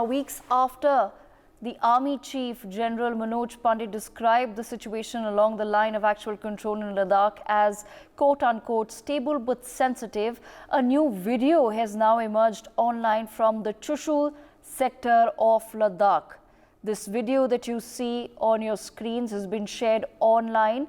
Weeks after the Army Chief General Manoj Pandey described the situation along the line of actual control in Ladakh as quote-unquote stable but sensitive, a new video has now emerged online from the Chushul sector of Ladakh. This video that you see on your screens has been shared online,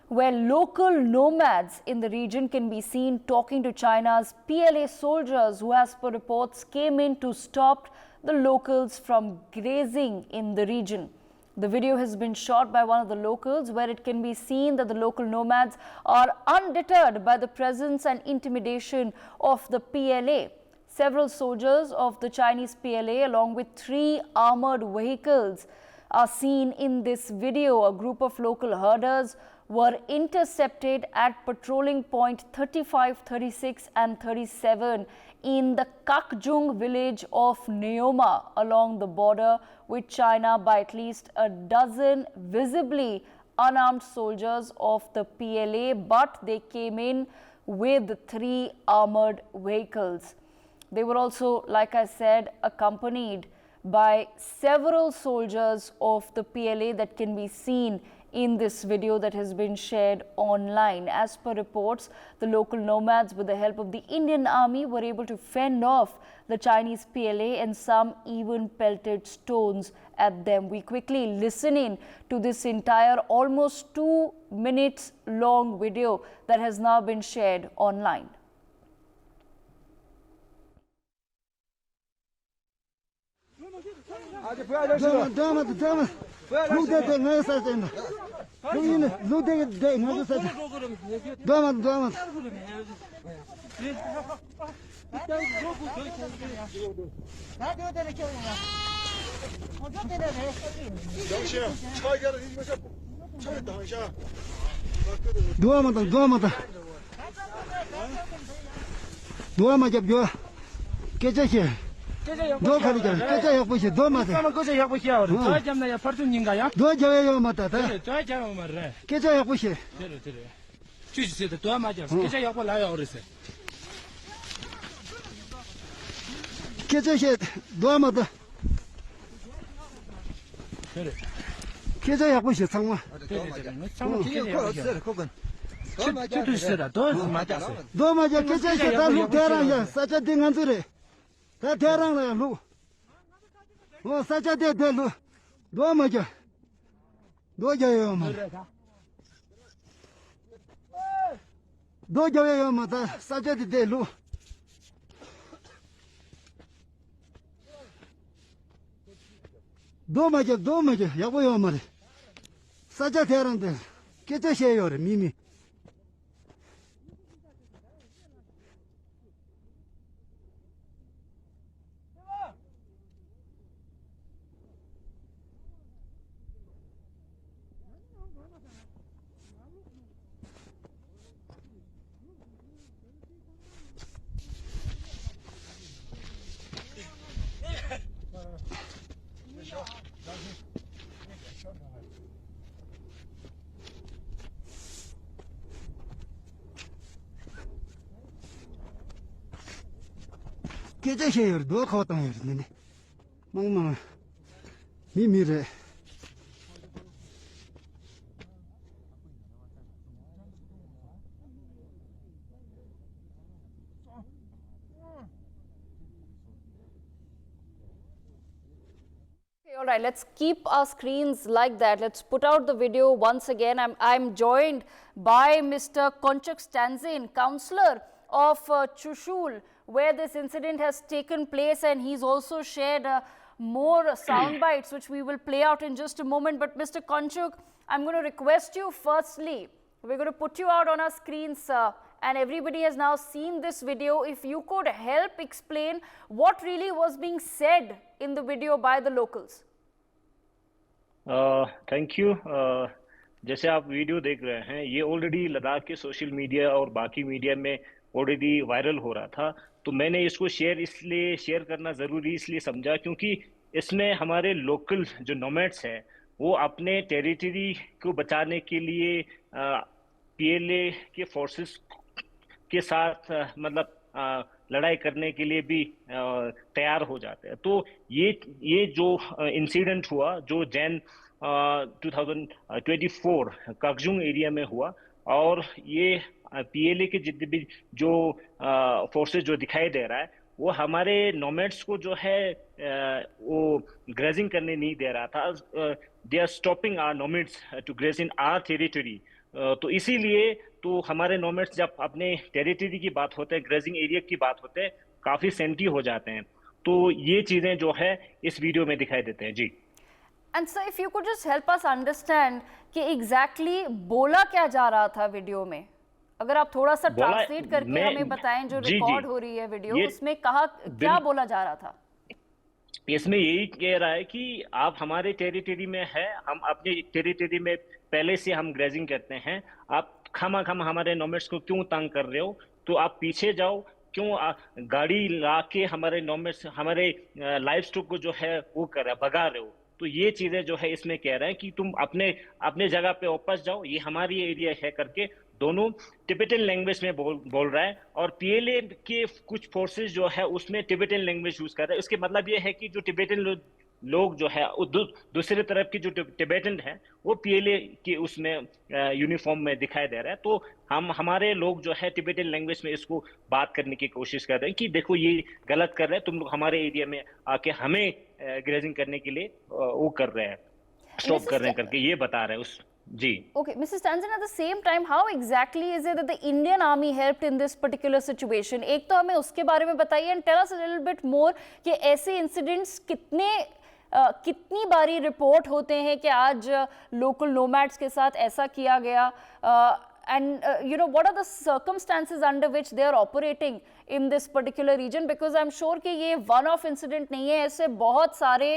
where local nomads in the region can be seen talking to China's PLA soldiers who, as per reports, came in to stop the locals from grazing in the region. The video has been shot by one of the locals, where it can be seen that the local nomads are undeterred by the presence and intimidation of the PLA. Several soldiers of the Chinese PLA, along with 3 armored vehicles, are seen in this video. A group of local herders were intercepted at patrolling point 35, 36 and 37 in the Kakjung village of Neoma along the border with China by at least a dozen visibly unarmed soldiers of the PLA, but they came in with 3 armored vehicles. They were also, like I said, accompanied by several soldiers of the PLA that can be seen in this video that has been shared online. As per reports, the local nomads, with the help of the Indian Army, were able to fend off the Chinese PLA, and some even pelted stones at them. We quickly listen in to this entire almost 2 minutes long video that has now been shared online. 너 가리자. 깨져 약보시 너 맞아. 깨져 약보시. 저 잠나야 퍼튼인가요? 너 저예요 맞다. 저 잠 말래. 깨져 약보시. 그래. 주시세요. 또 맞아. 깨져 약보 나요 그랬어. 깨져시 너 맞다. 그래. 깨져 약보시 상마. 상마 깨져 약보시. 그건. 너 맞아. 깨져시 다루 대라야. 사자 땡한 소리. 다 대랑라 루. 사자 대루. 너 맞아. 너 저예요 뭐. 너 저예요 맞다. 사자 대루. 너 맞아. 여보요 말해. 사자 대랑데. 깨져시에요 미미. 깨져시에요. 너 가왔다며 그랬는데. 멍멍. 미미래. All right, let's keep our screens like that. Let's put out the video once again. I'm joined by Mr. Konchak Stanzin, councillor of Chushul, where this incident has taken place, and he's also shared more sound bites, which we will play out in just a moment. But Mr. Konchak, I'm going to request you firstly, we're going to put you out on our screens, and everybody has now seen this video. If you could help explain what really was being said in the video by the locals. Thank you. जैसे आप video देख रहे हैं, ये already Ladakh के social media और बाकी media में ऑलरेडी वायरल हो रहा था। तो मैंने इसको शेयर करना ज़रूरी इसलिए समझा क्योंकि इसमें हमारे लोकल जो नोमैड्स हैं वो अपने टेरिटरी को बचाने के लिए पीएलए के फोर्सेस के साथ मतलब लड़ाई करने के लिए भी तैयार हो जाते हैं। तो ये जो इंसिडेंट हुआ जो जैन 2024 कागजुंग एरिया में हुआ, और ये पीएलए के जितने भी जो फोर्सेस जो दिखाई दे रहा है वो हमारे नोमैड्स को जो है वो ग्रेजिंग करने नहीं दे रहा था। They are stopping our nomads to graze in our territory. तो इसीलिए तो हमारे नोमैड्स जब अपने टेरिटरी की बात होते हैं, ग्रेजिंग एरिया की बात होते हैं, काफी सेंटी हो जाते हैं। तो ये चीजें जो है इस वीडियो में दिखाई देते हैं जी। And sir, if you could just help us understand कि एग्जैक्टली बोला क्या जा रहा था वीडियो में, अगर आप थोड़ा सा ट्रांसलेट करके हमें बताएं, जो रिकॉर्ड हो रही है वीडियो उसमें कहा क्या बोला जा रहा था। इसमें यही कह रहा है कि आप हमारे टेरिटरी में है, हम अपने टेरिटरी में पहले से हम ग्रेजिंग करते हैं, आप खाम हमारे नोमैड्स को क्यों तंग कर रहे हो, तो आप पीछे जाओ, क्यों गाड़ी ला के हमारे नोमैड्स हमारे लाइफ स्टॉक को जो है वो कर रहे भगा रहे हो। तो ये चीजें जो है इसमें कह रहे हैं कि तुम अपने अपने जगह पे वापस जाओ, ये हमारी एरिया है करके दोनों टिबेटन लैंग्वेज में बोल रहा है। और पीएलए के कुछ फोर्सेस जो है उसमें टिबेटन लैंग्वेज यूज कर रहे हैं। उसके मतलब ये है कि जो टिबेटन लोग जो है दूसरे तरफ की जो टिबेटन है वो पीएलए के उसमें यूनिफॉर्म में दिखाई दे रहा है। तो हमारे लोग जो है टिबेटन लैंग्वेज में इसको बात करने की कोशिश कर रहे हैं कि देखो ये गलत कर रहे हैं, तुम लोग हमारे एरिया में आके हमें ग्रेजिंग करने के लिए वो कर रहे हैं, स्टॉप कर रहे हैं करके ये बता रहे हैं उस जी। Okay, Mrs. Tanzin, at the same time, how exactly is it that the Indian Army helped in this particular situation? एक तो हमें उसके बारे में बताइए, and tell us a little bit more कि ऐसे incidents कितनी बारी रिपोर्ट होते हैं कि आज लोकल नोमैड्स के साथ ऐसा किया गया, and you know, what are the circumstances under which they are operating in this particular region? Because I'm sure कि ये one off incident नहीं है, ऐसे बहुत सारे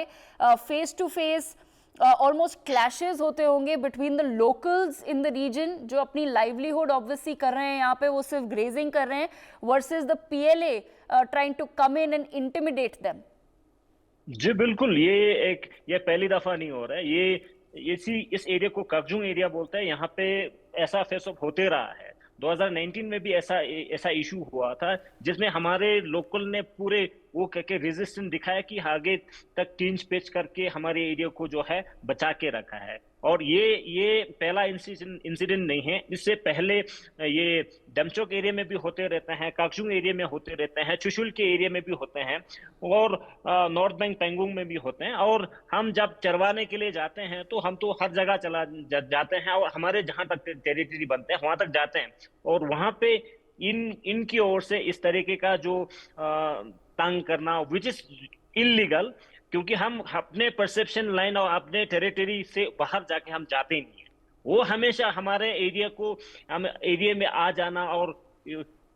face to face almost clashes होते होंगे between the locals in the region जो अपनी लाइवलीहुड ऑब्वियसली कर रहे हैं, यहाँ पे वो सिर्फ ग्रेजिंग कर रहे हैं, versus the PLA trying to come in and intimidate them. जी बिल्कुल, ये पहली दफा नहीं हो रहा है। इस एरिया को कागजुंग एरिया बोलते हैं। यहाँ पे ऐसा फेस ऑफ होते रहा है। 2019 में भी ऐसा इशू हुआ था जिसमें हमारे लोकल ने पूरे वो करके रेजिस्टेंस दिखाया कि आगे तक टीन्स पेच करके हमारे एरिया को जो है बचा के रखा है। और ये पहला इंसिडेंट नहीं है, इससे पहले ये डमचोक एरिया में भी होते रहते हैं, कागजुंग एरिया में होते रहते हैं, चुशुल के एरिया में भी होते हैं, और नॉर्थ बैंक पेंगोंग में भी होते हैं। और हम जब चरवाने के लिए जाते हैं तो हम तो हर जगह जाते हैं, और हमारे जहां तक टेरिटरी बनते हैं वहां तक जाते हैं, और वहां पे इनकी ओर से इस तरीके का जो तंग करना विच इज इलीगल, क्योंकि हम अपने परसेप्शन लाइन और अपने टेरिटरी से बाहर जाके हम जाते ही नहीं है। वो हमेशा हमारे एरिया में आ जाना और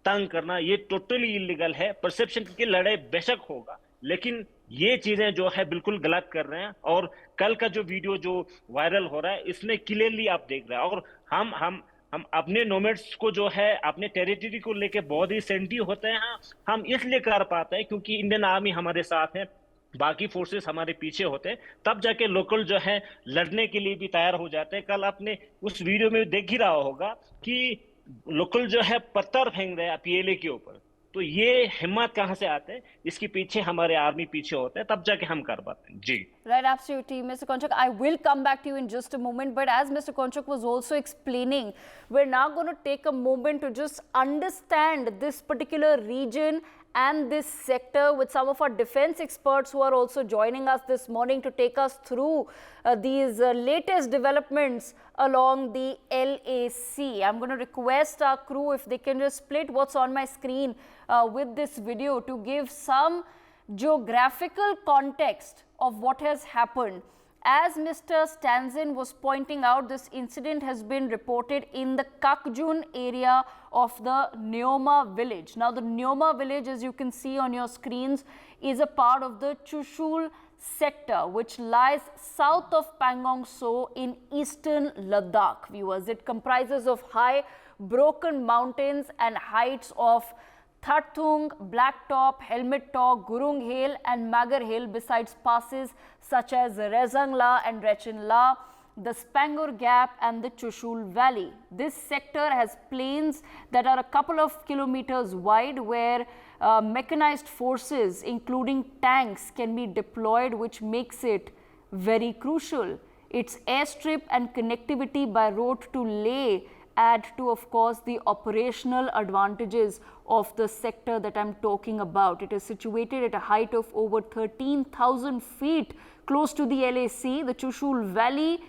तंग करना ये टोटली इलीगल है। परसेप्शन की लड़ाई बेशक होगा, लेकिन ये चीजें जो है बिल्कुल गलत कर रहे हैं। और कल का जो वीडियो जो वायरल हो रहा है इसमें क्लियरली आप देख रहे हैं। और हम अपने नोमैड्स को जो है अपने टेरिटरी को लेके बहुत ही सेंटी होते हैं। हम इसलिए कर पाते हैं क्योंकि इंडियन आर्मी हमारे साथ है, बाकी फोर्सेस हमारे पीछे होते हैं, तब जाके लोकल जो है लड़ने के लिए भी तैयार हो जाते हैं। कल आपने उस वीडियो में देख ही रहा होगा कि लोकल जो है पत्थर फेंक रहे हैं पीएलए के ऊपर। तो ये हिम्मत कहाँ से आते हैं? इसके पीछे हमारे आर्मी पीछे होते हैं, तब जाके हम कर पाते हैं जी। Right, absolutely, Mr. Konchak. I will come back to you in just a moment, but as Mr. Konchak was also explaining, we're now going to take a moment to just understand this particular region and this sector with some of our defense experts who are also joining us this morning to take us through these latest developments along the LAC. I'm going to request our crew if they can just split what's on my screen with this video to give some geographical context of what has happened. As Mr. Stanzin was pointing out, this incident has been reported in the Kakjun area of the Neoma village. Now, the Neoma village, as you can see on your screens, is a part of the Chushul sector, which lies south of Pangong So in eastern Ladakh, viewers. It comprises of high broken mountains and heights of Thathung, Blacktop, Helmet Top, Gurung Hill and Magar Hill, besides passes such as Rezangla and Rechenla, the Spangor Gap and the Chushul Valley. This sector has plains that are a couple of kilometers wide where mechanized forces, including tanks, can be deployed, which makes it very crucial. Its airstrip and connectivity by road to Leh add to, of course, the operational advantages of the sector that I'm talking about. It is situated at a height of over 13,000 feet, close to the LAC. The Chushul Valley,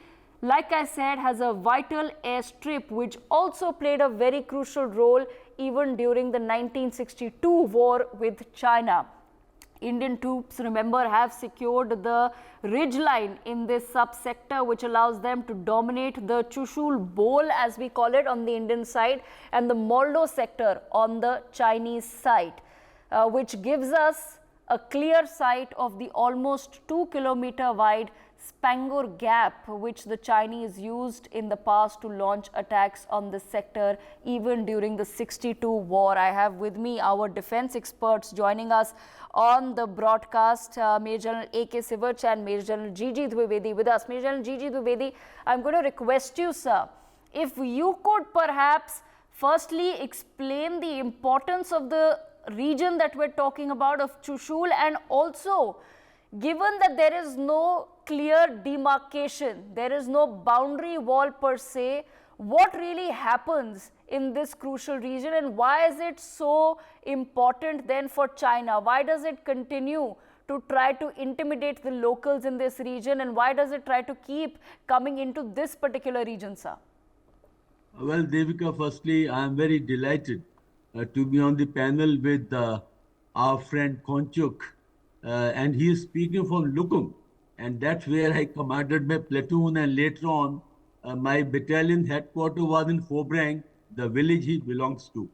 like I said, has a vital airstrip which also played a very crucial role even during the 1962 war with China. Indian troops, remember, have secured the ridge line in this subsector, which allows them to dominate the Chushul Bowl, as we call it, on the Indian side, and the Moldo sector on the Chinese side, which gives us a clear sight of the almost 2-kilometer wide Spangor Gap, which the Chinese used in the past to launch attacks on the sector, even during the 62 war. I have with me our defense experts joining us on the broadcast, Major General A.K. Sivach and Major General G.G. Dwivedi with us. Major General G.G. Dwivedi, I'm going to request you, sir, if you could perhaps firstly explain the importance of the region that we're talking about, of Chushul, and also, given that there is no clear demarcation, there is no boundary wall per se, what really happens in this crucial region, and why is it so important then for China? Why does it continue to try to intimidate the locals in this region, and why does it try to keep coming into this particular region, sir? Well, Devika, firstly, I am very delighted to be on the panel with our friend Konchuk, and he is speaking from Lukum, and that's where I commanded my platoon, and later on my battalion headquarters was in Phobrang, the village he belongs to.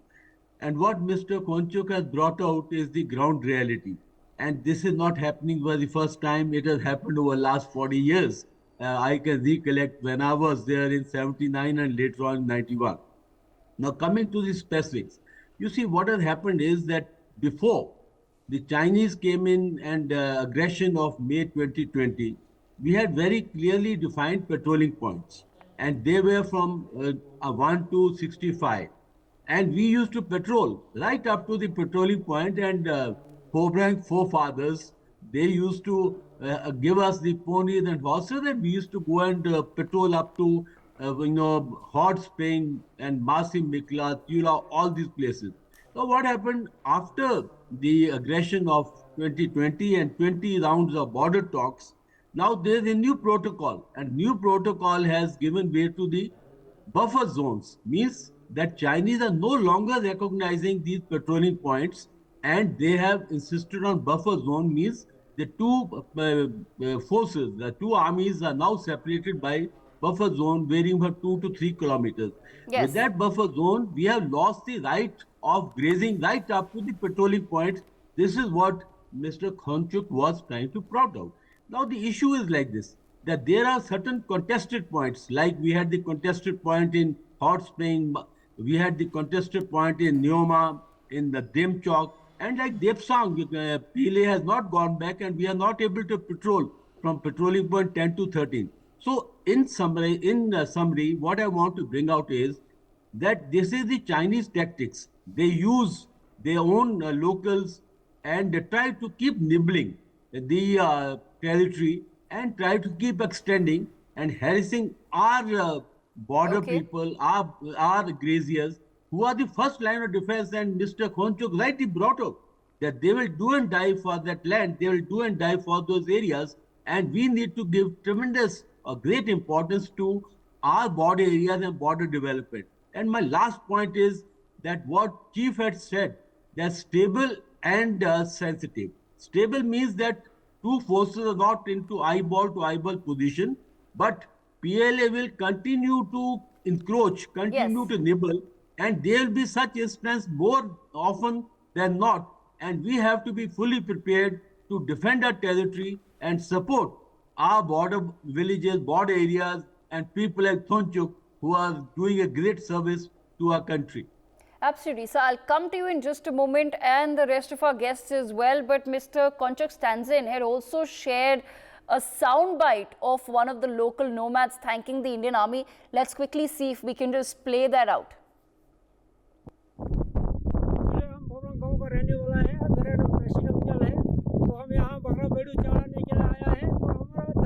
And what Mr. Konchuk has brought out is the ground reality, and this is not happening for the first time. It has happened over the last 40 years. I can recollect when I was there in 79 and later on in 91. Now, coming to the specifics, you see, what has happened is that before the Chinese came in and aggression of May 2020, we had very clearly defined patrolling points, and they were from 1 to 65. And we used to patrol right up to the patrolling point, and Phobrang forefathers, they used to give us the ponies and horses, and we used to go and patrol up to, Hot Spring and Masim Mikla, Tula, all these places. So what happened after the aggression of 2020 and 20 rounds of border talks? Now there's a new protocol, and new protocol has given way to the buffer zones, means that Chinese are no longer recognizing these patrolling points, and they have insisted on buffer zone, means the two forces, the two armies are now separated by buffer zone varying from 2 to 3 kilometers. Yes. With that buffer zone, we have lost the right of grazing right up to the patrolling points. This is what Mr. Konchuk was trying to point out. Now the issue is like this, that there are certain contested points, like we had the contested point in Hot Spring, we had the contested point in Neoma, in the Demchok, and like Depsang, PLA has not gone back, and we are not able to patrol from patrolling point 10 to 13. So in summary, what I want to bring out is that this is the Chinese tactics. They use their own locals, and they try to keep nibbling the territory and try to keep extending and harassing our border people, our graziers, who are the first line of defense. And Mr. Konchuk rightly brought up that they will do and die for that land, they will do and die for those areas, and we need to give tremendous great importance to our border areas and border development. And my last point is that what Chief had said, that stable and sensitive. Stable means that two forces are not into eyeball to eyeball position, but PLA will continue to encroach, continue to nibble, and there will be such instances more often than not. And we have to be fully prepared to defend our territory and support our border villages, border areas, and people like Thonchuk, who are doing a great service to our country. Absolutely. So I'll come to you in just a moment, and the rest of our guests as well. But Mr. Konchuk Stanzin had also shared a soundbite of one of the local nomads thanking the Indian Army. Let's quickly see if we can just play that out. हम भोरंग गांव का रहने वाला है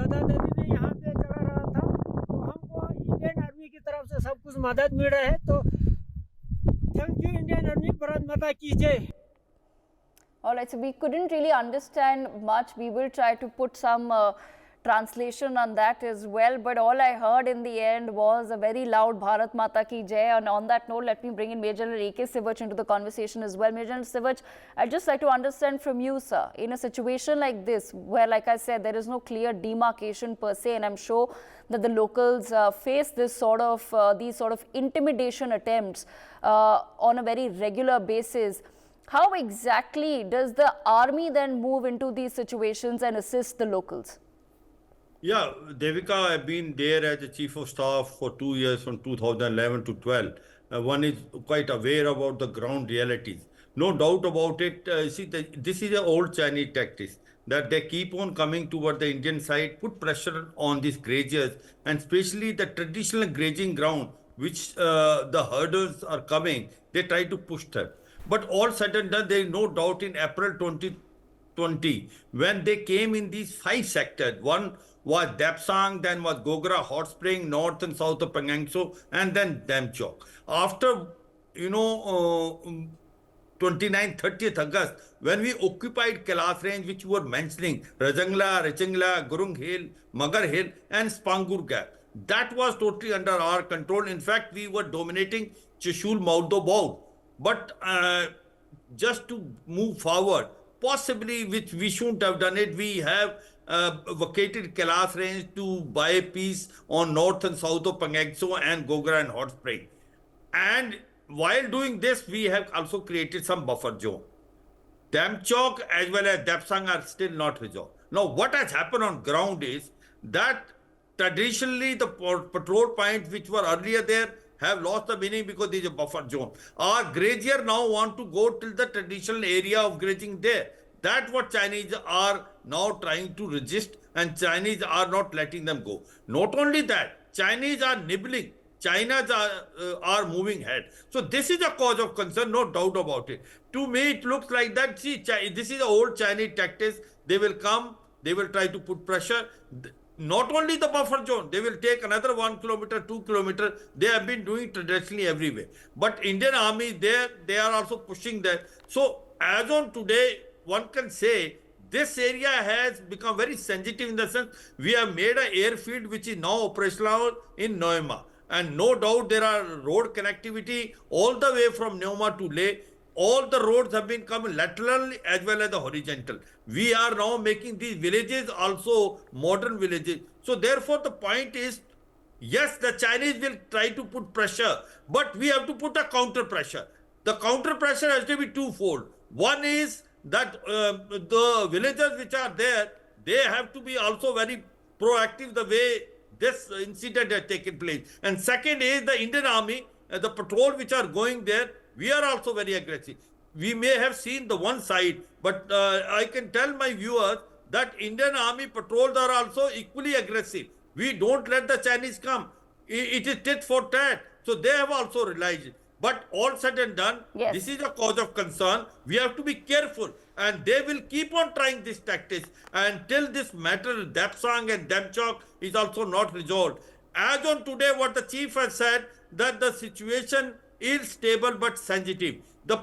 दादा दादी ने यहाँ पे चला रहा था, तो हमको इंडियन आर्मी की तरफ से सब कुछ मदद मिल रहा है। तो thank you Indian army, Bharat माता की जय। All right, so we couldn't really understand much. We will try to put some translation on that as well. But all I heard in the end was a very loud Bharat Mata Ki Jai. And on that note, let me bring in Major General A.K. Sivach into the conversation as well. Major General Sivach, I'd just like to understand from you, sir, in a situation like this, where, like I said, there is no clear demarcation per se, and I'm sure that the locals face this these sort of intimidation attempts on a very regular basis. How exactly does the army then move into these situations and assist the locals? Yeah, Devika, I've been there as the chief of staff for 2 years from 2011 to 12. One is quite aware about the ground realities. No doubt about it. This is an old Chinese tactics that they keep on coming toward the Indian side, put pressure on these graziers, and especially the traditional grazing ground, which the herders are coming, they try to push them. But all said and done, there is no doubt in April 2020, when they came in these 5 sectors, one was Dapsang, then was Gogra, Hot Spring, north and south of Pangangso, and then Damchok. After, 29th, 30th August, when we occupied Kailas range, which you were mentioning, Rajangla, Rachangla, Gurung Hill, Magar Hill, and Spangur Gap, that was totally under our control. In fact, we were dominating Chushul, Maudho, Baud. But just to move forward, possibly, which we shouldn't have done it, we have vacated Kailas range to buy peace on north and south of Pangangso and Gogra and Hot Spring. And while doing this, we have also created some buffer zone. Damchok as well as Dapsang are still not resolved. Now, what has happened on ground is that traditionally the patrol points which were earlier there have lost the meaning because there is a buffer zone. Our grazier now want to go till the traditional area of grazing there. That's what Chinese are now trying to resist, and Chinese are not letting them go. Not only that, Chinese are nibbling. China's are moving ahead. So this is a cause of concern, no doubt about it. To me, it looks like that, see, this is the old Chinese tactics. They will come, they will try to put pressure. Not only the buffer zone, they will take another 1 kilometer, 2 kilometer. They have been doing traditionally everywhere. But Indian army is there, they are also pushing that. So as on today, one can say this area has become very sensitive in the sense we have made an airfield which is now operational in Noema. And no doubt there are road connectivity all the way from Noema to Leh. All the roads have been come lateral as well as the horizontal. We are now making these villages also modern villages. So therefore the point is, yes, the Chinese will try to put pressure, but we have to put a counter pressure. The counter pressure has to be twofold. One is that the villagers which are there, they have to be also very proactive the way this incident has taken place. And second is the Indian army, the patrol which are going there, we are also very aggressive. We may have seen the one side, but I can tell my viewers that Indian army patrols are also equally aggressive. We don't let the Chinese come. It is tit for tat. So they have also realized it. But all said and done, yes, this is a cause of concern. We have to be careful, and they will keep on trying these tactics until this matter, Dapsang and Damchok, is also not resolved. As on today, what the chief has said, that the situation is stable but sensitive. The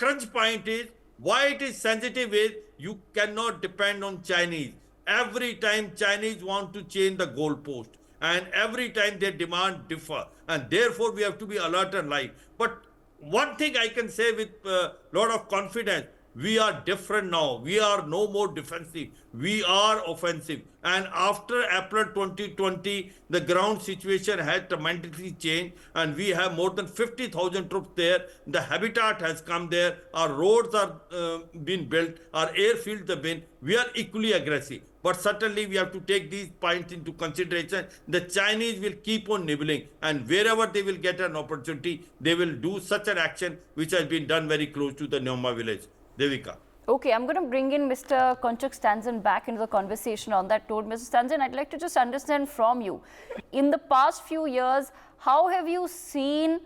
crunch point is, why it is sensitive is, you cannot depend on Chinese. Every time Chinese want to change the goalpost, and every time their demand differ, and therefore we have to be alert and live. But one thing I can say with a lot of confidence, we are different now. We are no more defensive. We are offensive. And after April 2020, the ground situation has tremendously changed, and we have more than 50,000 troops there. The habitat has come there. Our roads are being built. Our airfields have been. We are equally aggressive. But certainly we have to take these points into consideration. The Chinese will keep on nibbling, and wherever they will get an opportunity, they will do such an action which has been done very close to the Neoma village. Devika. Okay, I'm going to bring in Mr. Konchak Stanzen back into the conversation on that note. Mr. Stanzen, I'd like to just understand from you, in the past few years, how have you seen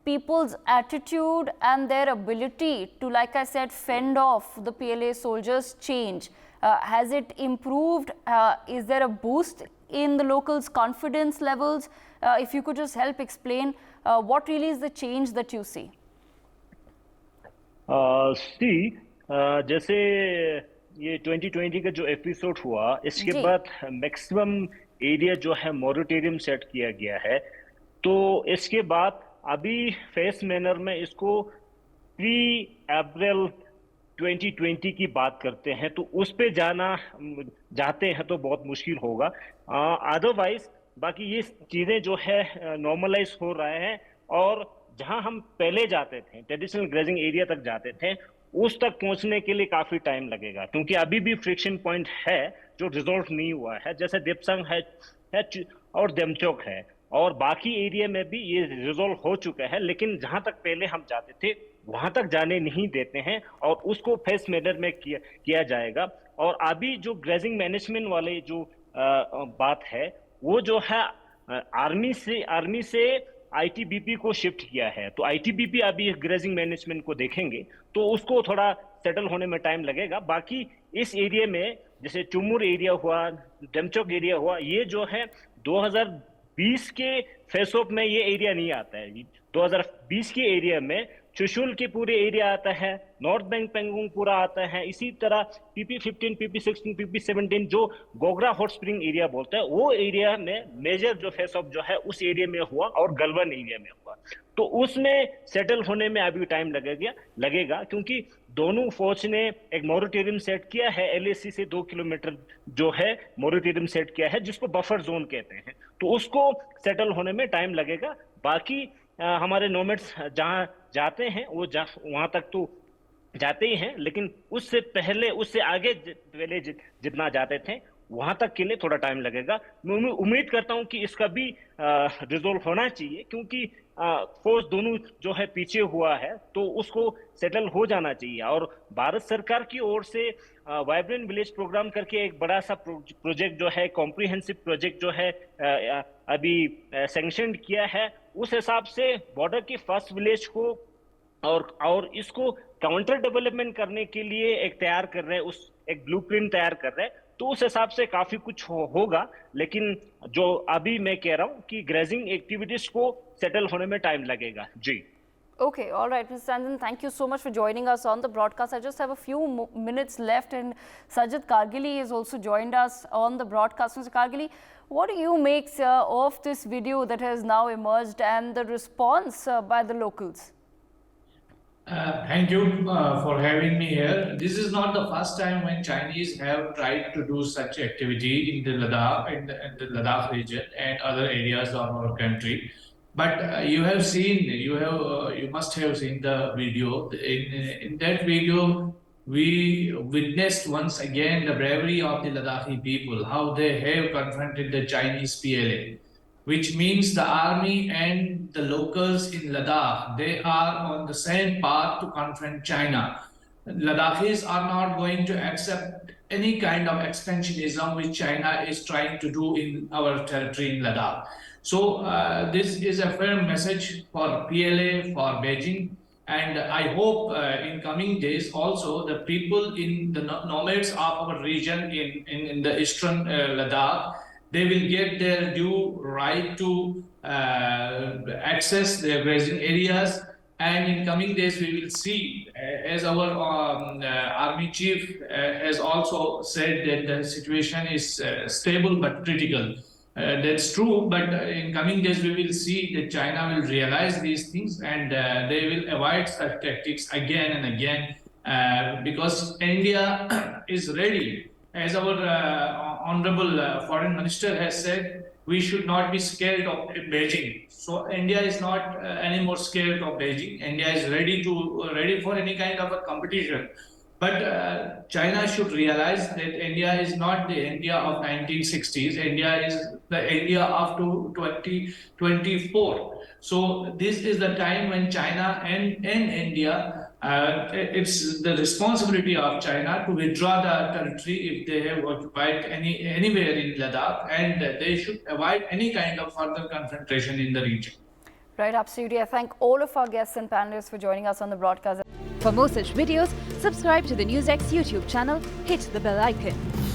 people's attitude and their ability to, like I said, fend off the PLA soldiers change? Has it improved? Is there a boost in the locals' confidence levels? If you could just help explain what really is the change that you see? जैसे ये 2020 का जो episode हुआ, इसके जी। बाद maximum area जो है moratorium set किया गया है। तो इसके बाद अभी फेस मैनर में इसको 3 अप्रैल 2020 की बात करते हैं, तो उस पे जाते हैं तो बहुत मुश्किल होगा। अदरवाइज बाकी ये चीजें जो है नॉर्मलाइज हो रहे हैं, और जहां हम पहले जाते थे, ट्रेडिशनल ग्रेजिंग एरिया तक जाते थे, उस तक पहुंचने के लिए काफी टाइम लगेगा, क्योंकि अभी भी फ्रिक्शन पॉइंट है जो रिजोल्व नहीं हुआ है, जैसे दिपसंग है और देमचोक है, और बाकी एरिया में भी ये रिजोल्व हो चुका है। लेकिन जहां तक पहले हम जाते थे वहां तक जाने नहीं देते हैं, और उसको फेस मैनर में किया जाएगा। और अभी जो ग्रेजिंग मैनेजमेंट वाले जो बात है, वो जो है आर्मी से आईटीबीपी को शिफ्ट किया है। तो आईटीबीपी अभी ग्रेजिंग मैनेजमेंट को देखेंगे, तो उसको थोड़ा सेटल होने में टाइम लगेगा। बाकी इस एरिया में जैसे चुमुर एरिया हुआ, डेमचोक एरिया हुआ, ये जो है 2020 के फेस ऑफ में ये एरिया नहीं आता है। 2020 के एरिया में चुशुल के पूरे एरिया आता है, नॉर्थ बैंक पेंगोंग पूरा आता है, इसी तरह PP15, PP16, PP17 जो गोगरा हॉट स्प्रिंग एरिया बोलते हैं, वो एरिया में मेजर जो फेस ऑफ जो है उस एरिया में हुआ, और गलवन एरिया में हुआ। तो उसमें सेटल होने में अभी टाइम लगेगा, क्योंकि दोनों फौज ने एक मॉरिटोरियम सेट किया है, LAC से 2 किलोमीटर जो है मॉरिटोरियम सेट किया है, जिसको बफर जोन कहते हैं। तो उसको सेटल होने में टाइम लगेगा। बाकी हमारे नोमैड्स जहां जाते हैं वो वहां तक तो जाते ही हैं, लेकिन उससे आगे पहले जितना जाते थे वहां तक के लिए थोड़ा टाइम लगेगा। मैं उम्मीद करता हूं कि इसका भी रिजोल्व होना चाहिए, क्योंकि फोर्स दोनों जो है पीछे हुआ है, तो उसको सेटल हो जाना चाहिए। और भारत सरकार की ओर से वाइब्रेंट विलेज प्रोग्राम करके एक बड़ा सा प्रोजेक्ट जो है, कॉम्प्रिहेंसिव प्रोजेक्ट जो है अभी सैंक्शन किया है। उस हिसाब से बॉर्डर के फर्स्ट विलेज को और इसको काउंटर डेवलपमेंट करने के लिए एक तैयार कर रहे हैं, एक ब्लूप्रिंट तैयार कर रहे हैं। तो उस हिसाब से काफी कुछ होगा, लेकिन जो अभी मैं कह रहा हूं कि ग्रेजिंग एक्टिविटीज को सेटल होने में टाइम लगेगा। जी। Okay, all right, Mr. Sanjan, thank you so much for joining us on the broadcast. I just have a few minutes left, and Sajid Kargili has also joined us on the broadcast. Mr. Kargili, what do you make of this video that has now emerged and the response by the locals? Thank you for having me here. This is not the first time when Chinese have tried to do such activity in the Ladakh, in the Ladakh region and other areas of our country. But you must have seen the video. In that video, we witnessed once again the bravery of the Ladakhi people, how they have confronted the Chinese PLA, which means the army and the locals in Ladakh, they are on the same path to confront China. Ladakhis are not going to accept any kind of expansionism which China is trying to do in our territory in Ladakh. So this is a firm message for PLA, for Beijing, and I hope in coming days also the people in the nomads of our region in the eastern Ladakh, they will get their due right to access their grazing areas. And in coming days, we will see, as our army chief has also said, that the situation is stable but critical. That's true, but in coming days, we will see that China will realize these things, and they will avoid such tactics again and again, because India is ready. As our Honorable Foreign Minister has said, we should not be scared of Beijing. So India is not anymore scared of Beijing. India is ready for any kind of a competition. But China should realize that India is not the India of 1960s. India is the India of 2024. So this is the time when China and India, it's the responsibility of China to withdraw the territory if they have occupied anywhere in Ladakh, and they should avoid any kind of further confrontation in the region. Right, absolutely. I thank all of our guests and panelists for joining us on the broadcast. For more such videos, subscribe to the NewsX YouTube channel, hit the bell icon.